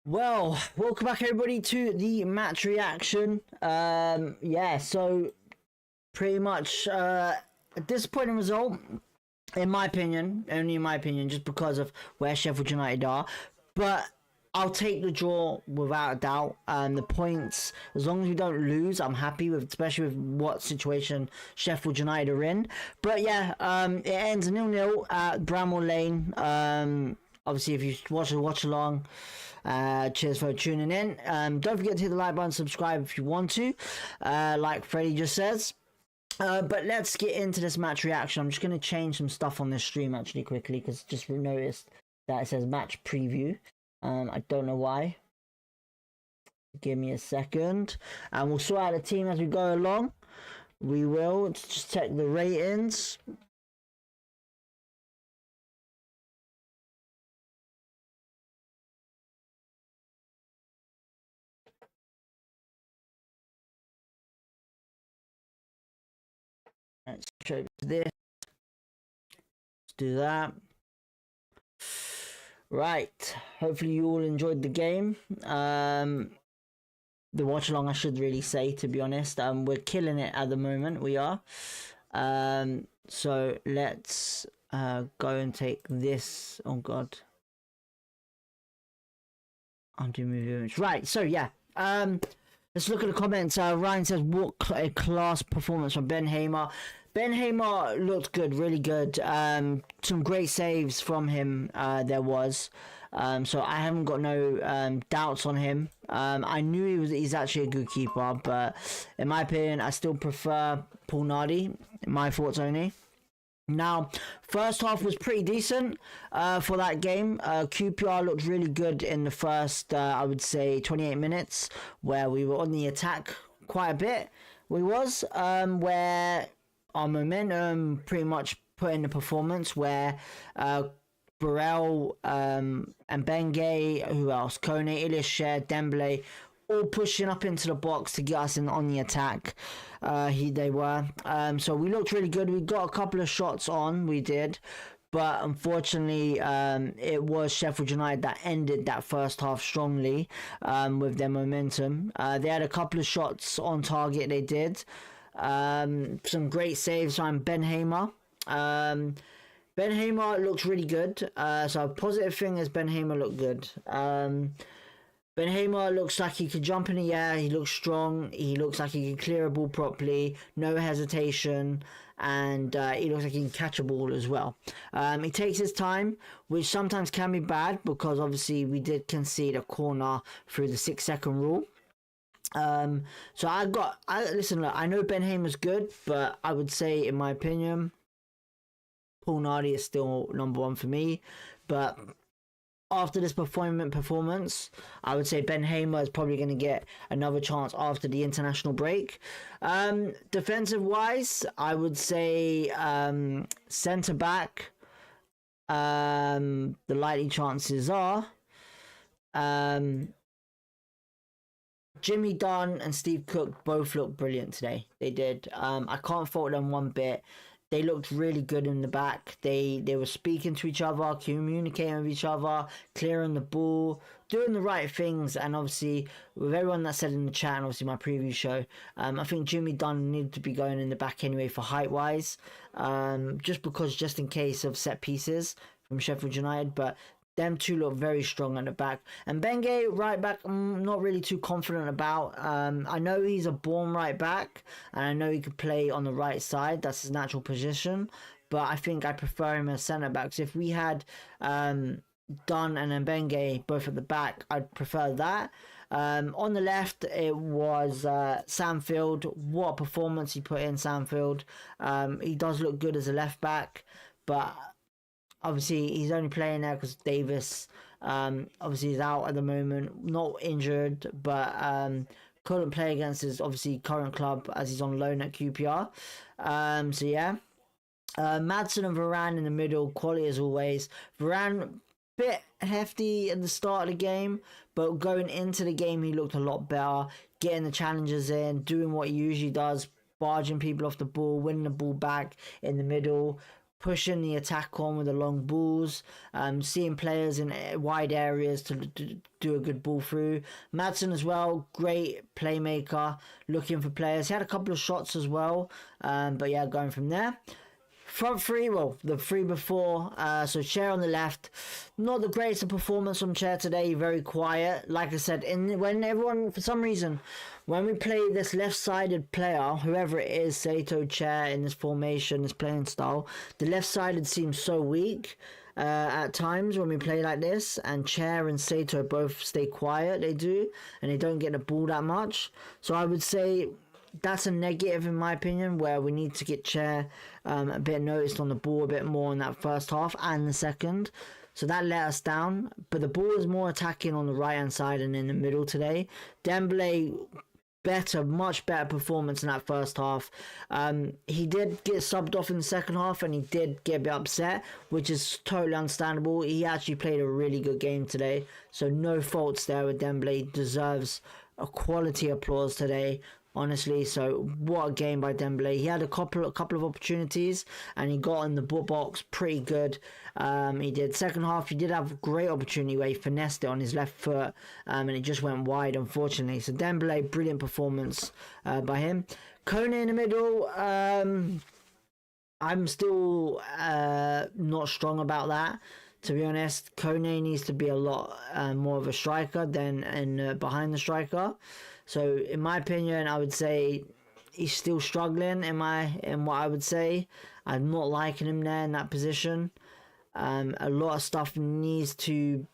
Well, welcome back everybody to the match reaction. Yeah, so pretty much a disappointing result, in my opinion, only in my opinion, just because of where Sheffield United are. But I'll take the draw without a doubt. The points, as long as we don't lose, I'm happy with, especially with what situation Sheffield United are in. But yeah, it ends 0-0 at Bramall Lane. Obviously, if you watch along, cheers for tuning in. Don't forget to hit the like button, subscribe if you want to, like Freddie just says. But let's get into this match reaction. I'm just going to change some stuff on this stream actually quickly, because just noticed that it says match preview. I don't know why. Give me a second, and we'll sort out the team as we go along. We will just check the ratings. Let's show this. Let's do that. Right. Hopefully you all enjoyed the game. The watch along, I should really say, to be honest. We're killing it at the moment. We are. So let's go and take this. Oh God. Undo movie image. Right. So yeah. Let's look at the comments. Ryan says, what a class performance from Ben Hamer. Ben Hamer looked good, really good. Some great saves from him, there was. So I haven't got no doubts on him. I knew he's actually a good keeper, but in my opinion, I still prefer Paul Nardi. My thoughts only. Now, first half was pretty decent for that game. QPR looked really good in the first, I would say, 28 minutes, where we were on the attack quite a bit. Where our momentum pretty much put in the performance, where Burrell and Benge, who else? Kone, Ilisheh, Dembele, all pushing up into the box to get us in on the attack. They were. So we looked really good. We got a couple of shots on, we did. But unfortunately, it was Sheffield United that ended that first half strongly with their momentum. They had a couple of shots on target, they did. Some great saves from Ben Hamer. Ben Hamer looked really good. So a positive thing is Ben Hamer looked good. Ben Hamer looks like he could jump in the air. He looks strong. He looks like he can clear a ball properly. No hesitation. And he looks like he can catch a ball as well. He takes his time, which sometimes can be bad, because obviously we did concede a corner through the 6-second rule. So listen, look, I know Ben Hamer's good, but I would say, in my opinion, Paul Nardi is still number one for me. But after this performance, I would say Ben Hamer is probably going to get another chance after the international break. Defensive wise, I would say centre back. The likely chances are Jimmy Dunn and Steve Cook both looked brilliant today. They did. I can't fault them one bit. They looked really good in the back. They were speaking to each other, communicating with each other, clearing the ball, doing the right things. And obviously, with everyone that said in the chat, and obviously my preview show, I think Jimmy Dunn needed to be going in the back anyway for height-wise, just in case of set pieces from Sheffield United. But them two look very strong at the back. And Benge, right back, I'm not really too confident about. I know he's a born right back, and I know he could play on the right side. That's his natural position. But I think I prefer him as centre back. So if we had Dunn and Benge both at the back, I'd prefer that. On the left, it was Sandfield. What a performance he put in, Sandfield. He does look good as a left back, but obviously he's only playing there because Davis obviously is out at the moment, not injured, but couldn't play against his obviously current club as he's on loan at QPR. So yeah, Maddison and Varane in the middle, quality as always. Varane bit hefty at the start of the game, but going into the game he looked a lot better, getting the challenges in, doing what he usually does, barging people off the ball, winning the ball back in the middle. pushing the attack on with the long balls, seeing players in wide areas to do a good ball through. Madsen as well, great playmaker, looking for players. He had a couple of shots as well, but yeah, going from there. Front three, well, the three before, so Chair on the left, not the greatest of performance from Chair today, very quiet. Like I said, when everyone, for some reason, when we play this left-sided player, whoever it is, Sato, Chair, in this formation, this playing style, the left-sided seems so weak at times when we play like this, and Chair and Sato both stay quiet, they do, and they don't get the ball that much. So I would say that's a negative in my opinion, where we need to get Chair a bit noticed on the ball a bit more in that first half and the second. So that let us down. But the ball is more attacking on the right hand side and in the middle today. Dembele, much better performance in that first half. He did get subbed off in the second half and he did get a bit upset, which is totally understandable. He actually played a really good game today, so no faults there with Dembele. Deserves a quality applause today, honestly. So what a game by Dembele. He had a couple of opportunities and he got in the box pretty good. He did. Second half, he did have a great opportunity where he finessed it on his left foot, and it just went wide, unfortunately. So Dembele, brilliant performance by him. Kone in the middle, I'm still not strong about that, to be honest. Kone needs to be a lot more of a striker than behind the striker. So in my opinion, I would say he's still struggling in what I would say. I'm not liking him there in that position. A lot of stuff needs to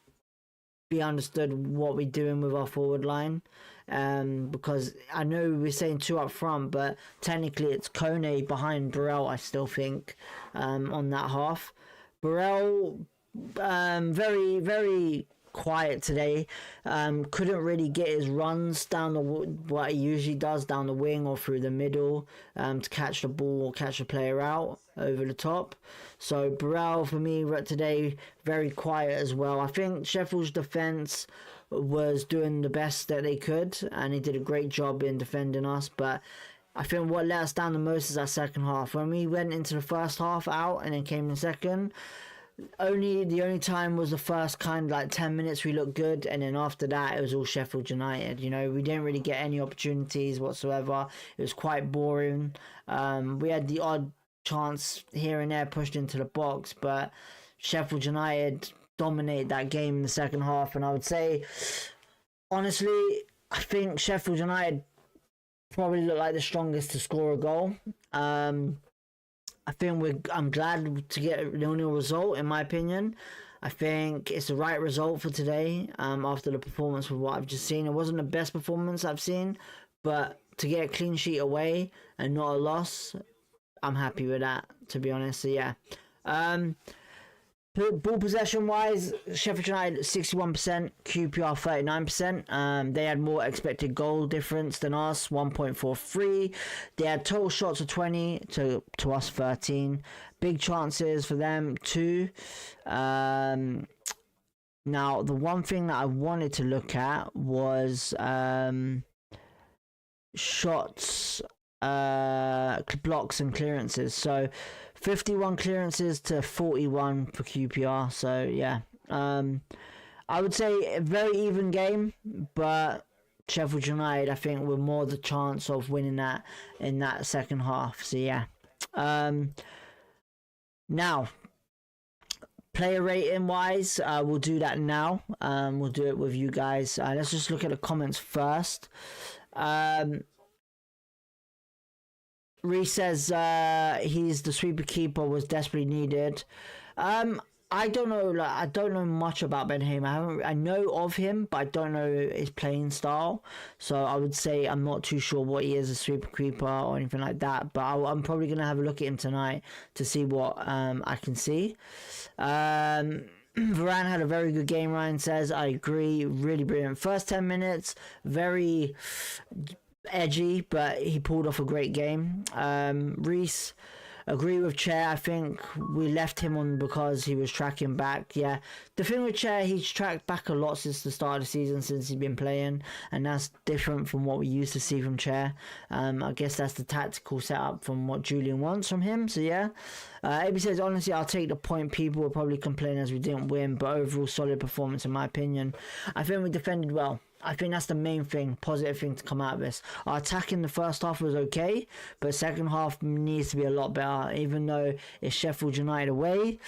be understood what we're doing with our forward line. Because I know we're saying two up front, but technically it's Kone behind Burrell, I still think, on that half. Burrell, very, very quiet today. Couldn't really get his runs down what he usually does, down the wing or through the middle, to catch the ball or catch the player out over the top. So Burrell, for me, today, very quiet as well. I think Sheffield's defence was doing the best that they could, and he did a great job in defending us, but I think what let us down the most is that second half. When we went into the first half out and then came in second, the only time was the first kind of like 10 minutes we looked good, and then after that it was all Sheffield United. You know, we didn't really get any opportunities whatsoever. It was quite boring. We had the odd chance here and there pushed into the box, but Sheffield United dominated that game in the second half. And I would say, honestly, I think Sheffield United probably look like the strongest to score a goal. I think I'm glad to get a 0-0 result, in my opinion. I think it's the right result for today, after the performance of what I've just seen. It wasn't the best performance I've seen, but to get a clean sheet away and not a loss, I'm happy with that, to be honest. So yeah. Ball possession wise, Sheffield United 61%, QPR 39%. They had more expected goal difference than us, 1.43. They had total shots of 20 to us 13. Big chances for them 2. Now the one thing that I wanted to look at was shots, blocks and clearances. So 51 clearances to 41 for QPR. So yeah, I would say a very even game, but Sheffield United, I think, were more the chance of winning that in that second half. So yeah. Now, player rating wise, we'll do that now. We'll do it with you guys. Let's just look at the comments first. Reece says he's the sweeper keeper, was desperately needed. I don't know. I don't know much about Ben Hamer. I know of him, but I don't know his playing style. So I would say I'm not too sure what he is, a sweeper keeper or anything like that. But I'm probably gonna have a look at him tonight to see what I can see. Varane had a very good game. Ryan says, I agree. Really brilliant. First 10 minutes, very edgy, but he pulled off a great game. Reece, Agree with Chair. I think we left him on because he was tracking back. Yeah, the thing with Chair, he's tracked back a lot since the start of the season, since he's been playing, and that's different from what we used to see from Chair. I guess that's the tactical setup from what Julian wants from him. So yeah, AB says, honestly, I'll take the point. People will probably complain as we didn't win, but overall solid performance in my opinion. I think we defended well. I think that's the main thing, positive thing to come out of this. Our attack in the first half was okay, but second half needs to be a lot better. Even though it's Sheffield United away,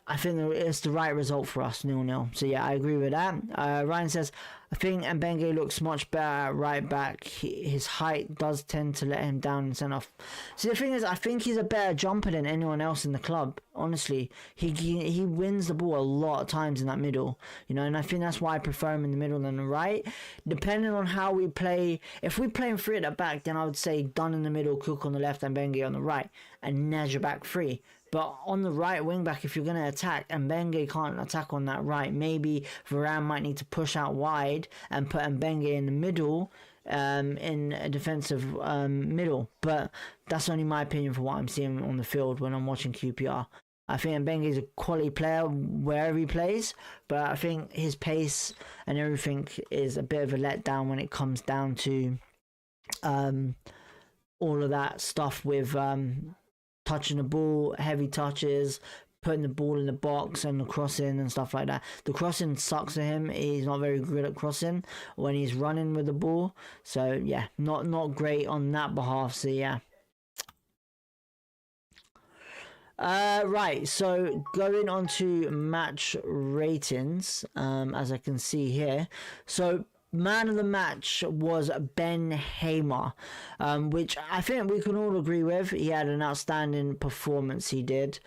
I think it's the right result for us, 0-0. So yeah, I agree with that. Ryan says, I think Mbenge looks much better at right back. His height does tend to let him down in centre off. See, the thing is, I think he's a better jumper than anyone else in the club. Honestly, he wins the ball a lot of times in that middle, you know, and I think that's why I prefer him in the middle than the right. Depending on how we play, if we play him free at the back, then I would say Dunn in the middle, Cook on the left, and Mbenge on the right, and Neja back free. But on the right wing back, if you're going to attack, and Mbenge can't attack on that right, maybe Varane might need to push out wide and put Mbenge in the middle, in a defensive middle. But that's only my opinion for what I'm seeing on the field when I'm watching QPR. I think Mbenge is a quality player wherever he plays, but I think his pace and everything is a bit of a letdown when it comes down to all of that stuff with touching the ball, heavy touches, putting the ball in the box and the crossing and stuff like that. The crossing sucks for him. He's not very good at crossing when he's running with the ball. So yeah, not great on that behalf. So yeah. Right, so going on to match ratings, as I can see here. So man of the match was Ben Hamer, which I think we can all agree with. He had an outstanding performance, he did.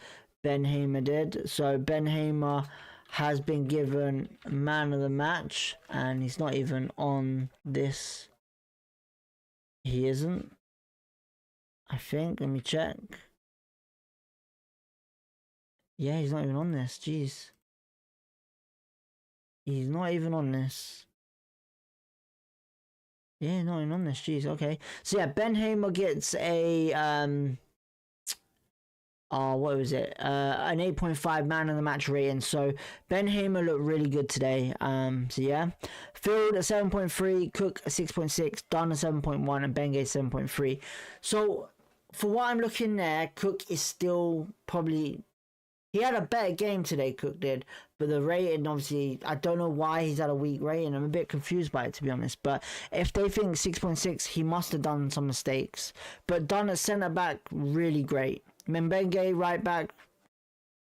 Ben Hamer did. So Ben Hamer has been given man of the match, and he's not even on this. He isn't, I think. Let me check. Yeah, he's not even on this. Jeez. He's not even on this. Yeah, not even on this. Jeez, okay. So yeah, Ben Hamer gets a what was it? An 8.5 man of the match rating. So Ben Hamer looked really good today. So yeah. Field a 7.3, Cook a 6.6, Dunn a 7.1, and Mbenge 7.3. So for what I'm looking there, Cook is still probably. He had a better game today, Cook did, but the rating, obviously, I don't know why he's had a weak rating. I'm a bit confused by it, to be honest. But if they think 6.6, he must have done some mistakes. But done at centre-back, really great. Mbenge, right-back,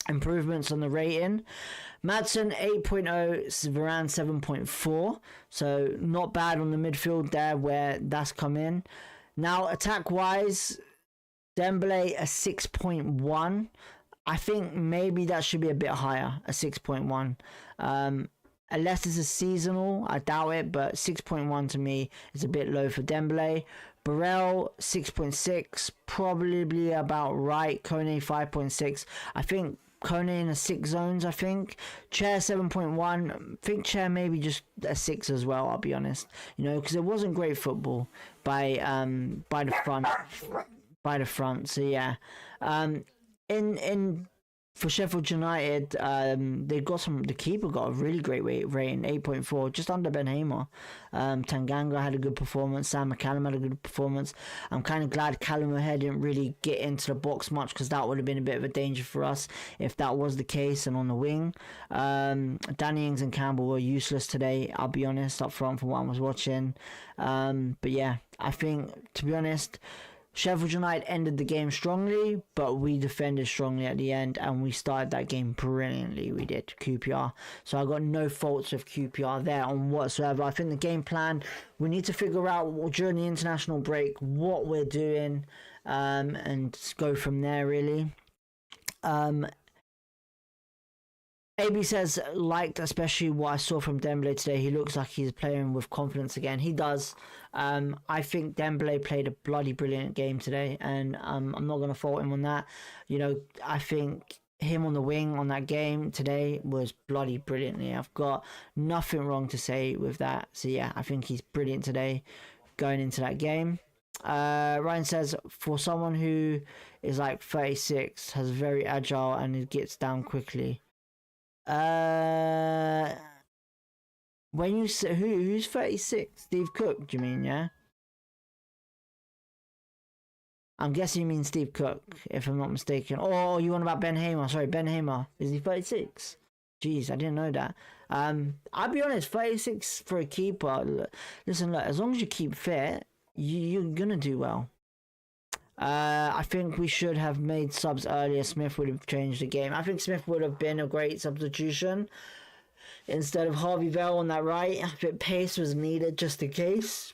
improvements on the rating. Madsen, 8.0, Varane, 7.4. So not bad on the midfield there where that's come in. Now, attack-wise, Dembele, a 6.1. I think maybe that should be a bit higher, a 6.1. Unless it's a seasonal, I doubt it, but 6.1 to me is a bit low for Dembele. Burrell, 6.6, probably about right. Kone, 5.6. I think Kone in the 6 zones, I think. Chair, 7.1. I think Chair maybe just a 6 as well, I'll be honest. You know, because it wasn't great football by the front. So yeah. In for Sheffield United, they got the keeper got a really great rating, 8.4, just under Ben Hamer. Tanganga had a good performance. Sam McCallum had a good performance. I'm kind of glad Callum O'Hare didn't really get into the box much, because that would have been a bit of a danger for us if that was the case. And on the wing, Danny Ings and Campbell were useless today, I'll be honest, up front from what I was watching. But yeah, I think, to be honest, Sheffield United ended the game strongly, but we defended strongly at the end, and we started that game brilliantly. We did, QPR. So I got no faults with QPR there on whatsoever. I think the game plan, we need to figure out during the international break what we're doing, and go from there, really. AB says, liked especially what I saw from Dembele today. He looks like he's playing with confidence again. He does. I think Dembele played a bloody brilliant game today, and I'm not going to fault him on that. You know, I think him on the wing on that game today was bloody brilliantly. I've got nothing wrong to say with that. So yeah, I think he's brilliant today going into that game. Ryan says, for someone who is like 36, has very agile and it gets down quickly. When you say who's 36? Steve Cook, do you mean? Yeah. I'm guessing you mean Steve Cook, if I'm not mistaken. Oh, you want about Ben Hamer? Sorry, Ben Hamer. Is he 36? Jeez, I didn't know that. I'll be honest, 36 for a keeper. Listen, look, as long as you keep fit, you're gonna do well. I think we should have made subs earlier. Smith would have changed the game. I think Smith would have been a great substitution instead of Harvey Bell on that right. A bit pace was needed just in case,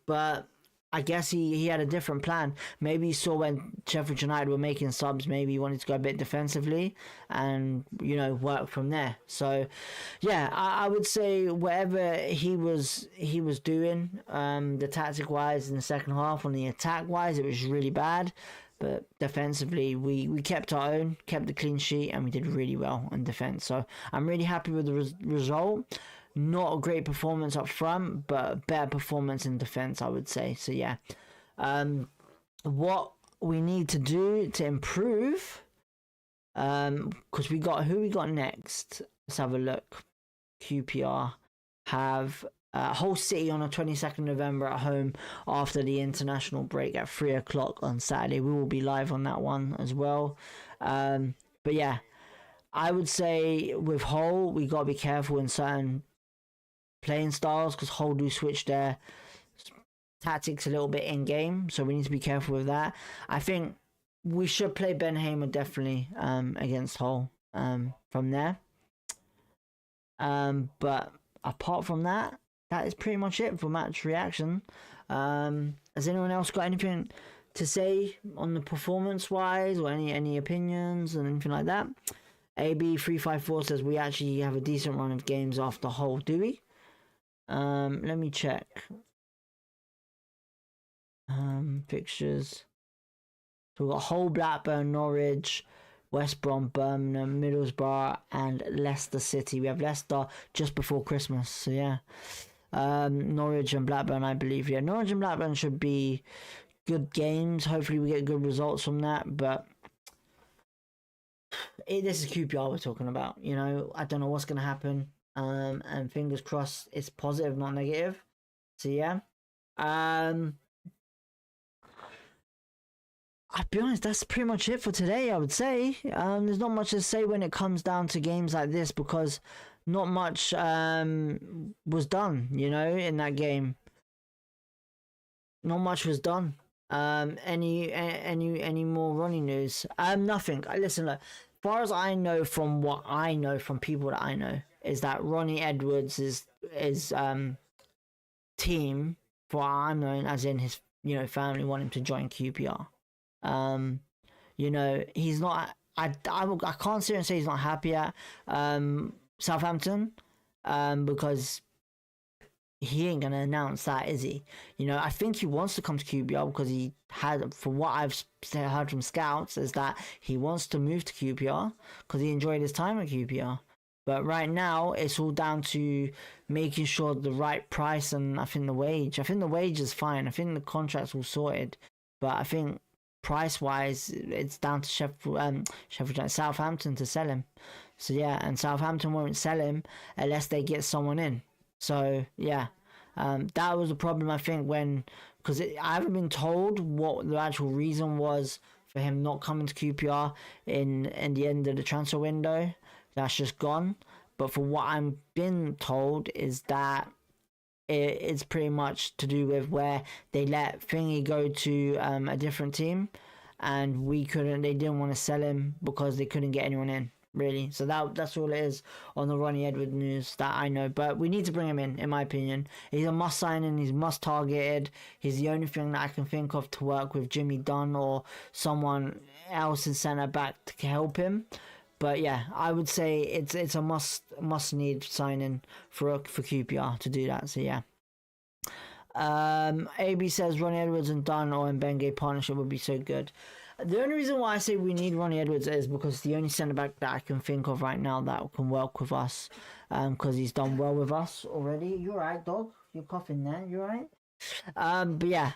but I guess he had a different plan. Maybe he saw when Sheffield United were making subs, maybe he wanted to go a bit defensively and, you know, work from there. So, yeah, I would say whatever he was doing, the tactic-wise in the second half, on the attack-wise, it was really bad. But defensively, we kept our own, kept the clean sheet, and we did really well in defence. So I'm really happy with the result. Not a great performance up front, but a better performance in defence, I would say. So yeah, what we need to do to improve, because we got who we got next. Let's have a look. QPR have Hull City on the 22nd November at home after the international break at 3 o'clock on Saturday. We will be live on that one as well. But yeah, I would say with Hull, we got to be careful in certain playing styles because Hull do switch their tactics a little bit in game, so we need to be careful with that. I think we should play Ben Hamer definitely against Hull from there. But apart from that, that is pretty much it for match reaction. Has anyone else got anything to say on the performance wise, or any opinions and anything like that? AB354 says we actually have a decent run of games after Hull, do we? Let me check. Fixtures. So we've got Hull, Blackburn, Norwich, West Brom, Birmingham, Middlesbrough, and Leicester City. We have Leicester just before Christmas, so yeah. Norwich and Blackburn, I believe. Yeah, Norwich and Blackburn should be good games. Hopefully we get good results from that, but this is QPR we're talking about. You know, I don't know what's going to happen. And fingers crossed it's positive, not negative. So yeah. I'll be honest, that's pretty much it for today, I would say. There's not much to say when it comes down to games like this because not much was done, you know, in that game. Not much was done. Any more Ronnie news? Nothing. Listen, look, as far as I know from what I know from people that I know, is that Ronnie Edwards is team, for what I'm known, as in his, you know, family want him to join QPR. You know, he's not. I can't sit and say he's not happy at Southampton, because he ain't gonna announce that, is he? You know, I think he wants to come to QPR because he had, from what I've heard from scouts, is that he wants to move to QPR because he enjoyed his time at QPR. But right now, it's all down to making sure the right price and I think the wage. I think the wage is fine. I think the contract's all sorted. But I think price-wise, it's down to Southampton to sell him. So yeah, and Southampton won't sell him unless they get someone in. So yeah, that was the problem, I think, because I haven't been told what the actual reason was for him not coming to QPR in the end of the transfer window. That's just gone. But for what I'm been told is that it's pretty much to do with where they let Thingy go to a different team, and they didn't want to sell him because they couldn't get anyone in, really. So that's all it is on the Ronnie Edwards news that I know. But we need to bring him in my opinion. He's a must sign and he's must targeted. He's the only thing that I can think of to work with Jimmy Dunn or someone else in centre back to help him. But yeah, I would say it's a must need signing for QPR to do that. So yeah. AB says Ronnie Edwards and Dunn or Mbenge partnership would be so good. The only reason why I say we need Ronnie Edwards is because the only centre back that I can think of right now that can work with us, because he's done well with us already. You alright, dog? You're coughing there. You alright? But yeah,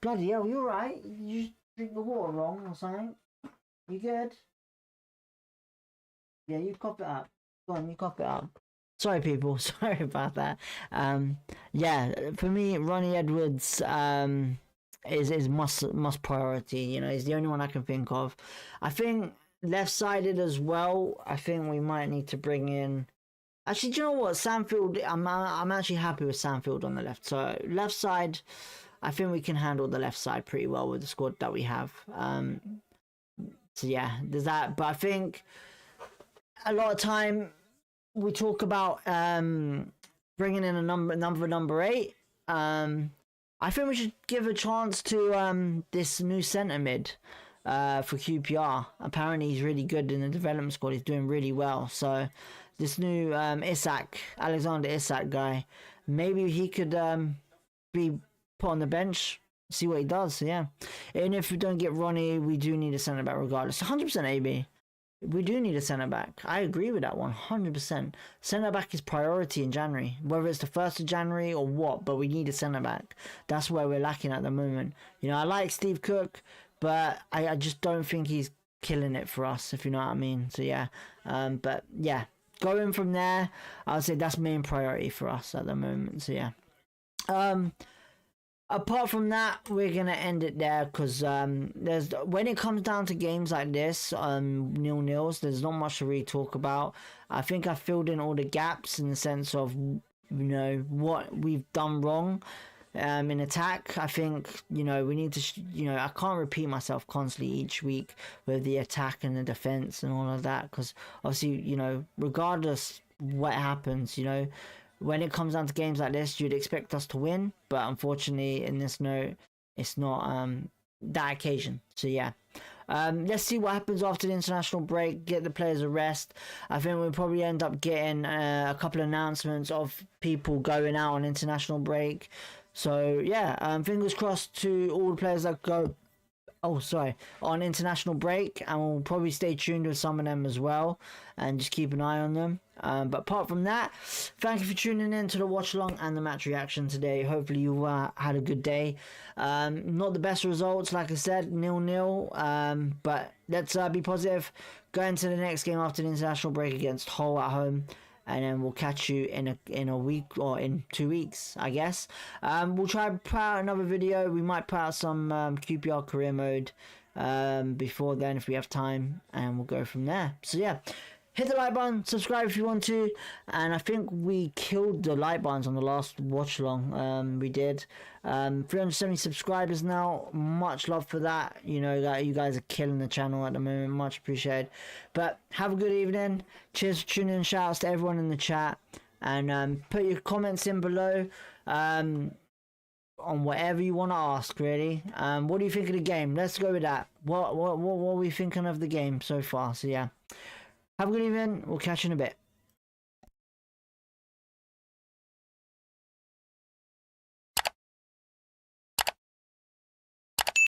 Bloody hell, you alright? You drink the water wrong or something? You good? Yeah, you cop it up. Go on, you cop it up. Sorry, people. Sorry about that. Yeah, for me, Ronnie Edwards is must priority. You know, he's the only one I can think of. I think left-sided as well. I think we might need to bring in. Actually, do you know what? Sandfield. I'm actually happy with Sandfield on the left. So left side, I think we can handle the left side pretty well with the squad that we have. So yeah, there's that. But I think a lot of time we talk about bringing in a number 8. I think we should give a chance to this new centre mid for QPR. Apparently he's really good in the development squad. He's doing really well. So this new Alexander Isak guy, maybe he could be put on the bench, see what he does. So yeah, and if we don't get Ronnie, we do need a centre back regardless. 100% AB. We do need a centre back. I agree with that 100%. Centre back is priority in January, whether it's the 1st of January or what. But we need a centre back. That's where we're lacking at the moment. You know, I like Steve Cook, but I just don't think he's killing it for us, if you know what I mean. So yeah, but yeah, going from there, I would say that's main priority for us at the moment. So yeah. Apart from that, we're gonna end it there because there's when it comes down to games like this, 0-0s, there's not much to really talk about. I think I filled in all the gaps in the sense of, you know, what we've done wrong in attack. I think, you know, we need to, you know, I can't repeat myself constantly each week with the attack and the defense and all of that, because obviously, you know, regardless what happens, you know, when it comes down to games like this, you'd expect us to win, but unfortunately, in this note, it's not that occasion. So yeah, let's see what happens after the international break. Get the players a rest. I think we'll probably end up getting a couple of announcements of people going out on international break. So yeah, fingers crossed to all the players that go. Oh, sorry, on international break, and we'll probably stay tuned with some of them as well and just keep an eye on them. But apart from that, thank you for tuning in to the watch along and the match reaction today. Hopefully you had a good day. Not the best results, like I said, 0-0, but let's be positive. Go into the next game after the international break against Hull at home, and then we'll catch you in a week or in 2 weeks, I guess. We'll try to put out another video. We might put out some QPR career mode before then if we have time, and we'll go from there. So yeah, hit the like button, subscribe if you want to, and I think we killed the like buttons on the last watch along. We did 370 subscribers now. Much love for that. You know that you guys are killing the channel at the moment. Much appreciated. But have a good evening. Cheers for tuning in. Shout outs to everyone in the chat, and put your comments in below on whatever you want to ask, really. What do you think of the game? Let's go with that. What are we thinking of the game so far? So yeah, have a good evening. We'll catch you in a bit.